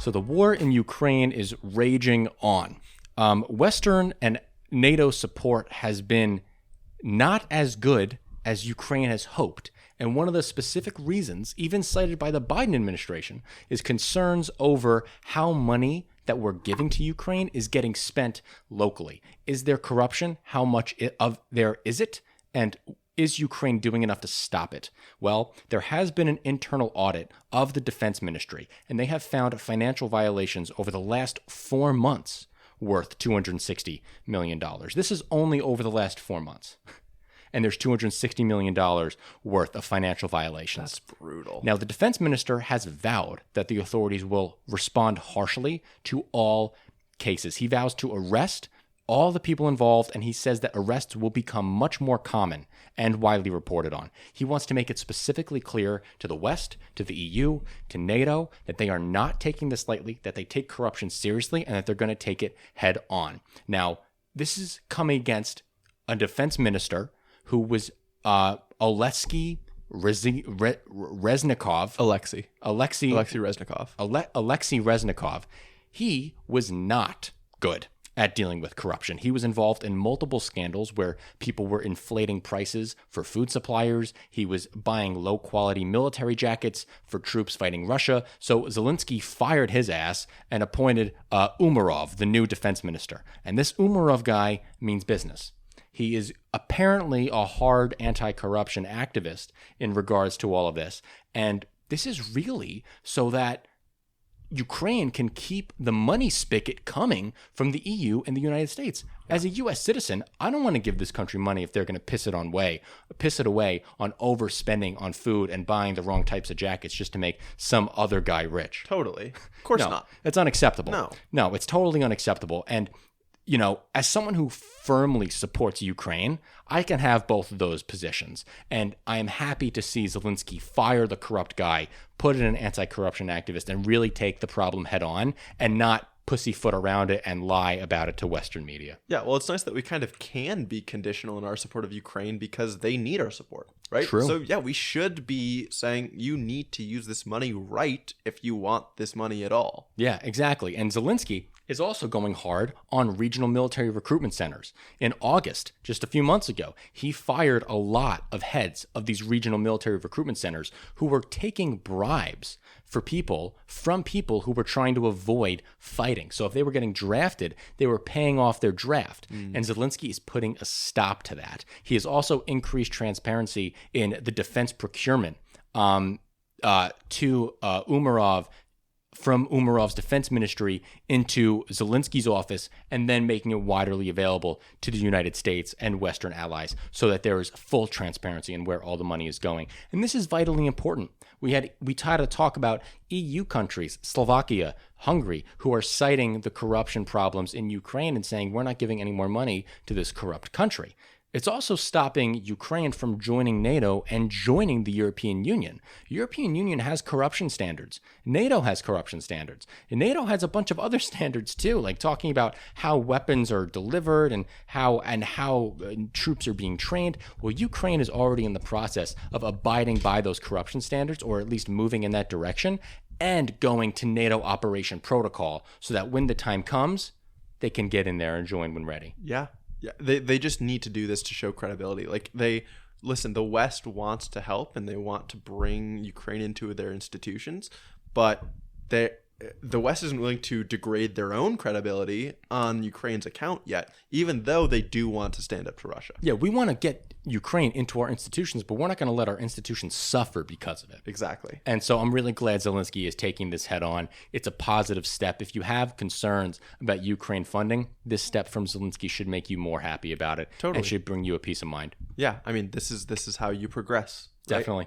So the war in Ukraine is raging on. Western and NATO support has been not as good as Ukraine has hoped. And one of the specific reasons, even cited by the Biden administration, is concerns over how money that we're giving to Ukraine is getting spent locally. Is there corruption? How much of there is it? And is Ukraine doing enough to stop it? Well, there has been an internal audit of the defense ministry, and they have found financial violations over the last 4 months worth $260 million. This is only over the last 4 months. And there's $260 million worth of financial violations. That's brutal. Now, the defense minister has vowed that the authorities will respond harshly to all cases. He vows to arrest all the people involved, and he says that arrests will become much more common and widely reported on. He wants to make it specifically clear to the West, to the EU, to NATO, that they are not taking this lightly, that they take corruption seriously, and that they're going to take it head on. Now, this is coming against a defense minister who was Alexei Reznikov. Alexei Reznikov. He was not good at dealing with corruption. He was involved in multiple scandals where people were inflating prices for food suppliers. He was buying low-quality military jackets for troops fighting Russia. So Zelensky fired his ass and appointed Umerov, the new defense minister. And this Umerov guy means business. He is apparently a hard anti-corruption activist in regards to all of this. And this is really so that Ukraine can keep the money spigot coming from the EU and the United States. As a U.S. citizen, I don't want to give this country money if they're going to piss it away on overspending on food and buying the wrong types of jackets just to make some other guy rich. Totally. Of course not. That's unacceptable. No, it's totally unacceptable. And you know, as someone who firmly supports Ukraine, I can have both of those positions. And I am happy to see Zelensky fire the corrupt guy, put in an anti-corruption activist, and really take the problem head on and not pussyfoot around it and lie about it to Western media. Yeah, well, it's nice that we kind of can be conditional in our support of Ukraine because they need our support, right? True. So, yeah, we should be saying you need to use this money right if you want this money at all. Yeah, exactly. And Zelensky is also going hard on regional military recruitment centers. In August, just a few months ago, he fired a lot of heads of these regional military recruitment centers who were taking bribes from people who were trying to avoid fighting. So if they were getting drafted, they were paying off their draft. And Zelensky is putting a stop to that. He has also increased transparency in the defense procurement to Umerov, from Umerov's defense ministry into Zelensky's office, and then making it widely available to the United States and Western allies so that there is full transparency in where all the money is going. And this is vitally important. We tried to talk about EU countries, Slovakia, Hungary, who are citing the corruption problems in Ukraine and saying we're not giving any more money to this corrupt country. It's also stopping Ukraine from joining NATO and joining the European Union. The European Union has corruption standards. NATO has corruption standards. And NATO has a bunch of other standards too, like talking about how weapons are delivered and how troops are being trained. Well, Ukraine is already in the process of abiding by those corruption standards, or at least moving in that direction, and going to NATO Operation Protocol so that when the time comes, they can get in there and join when ready. Yeah. Yeah, they just need to do this to show credibility. Like, the West wants to help and they want to bring Ukraine into their institutions, but the West isn't willing to degrade their own credibility on Ukraine's account yet, even though they do want to stand up to Russia. Yeah, we want to get Ukraine into our institutions, but we're not going to let our institutions suffer because of it. Exactly. And so I'm really glad Zelensky is taking this head on. It's a positive step. If you have concerns about Ukraine funding, this step from Zelensky should make you more happy about it. Totally. And should bring you a peace of mind. Yeah, I mean, this is how you progress. Right? Definitely.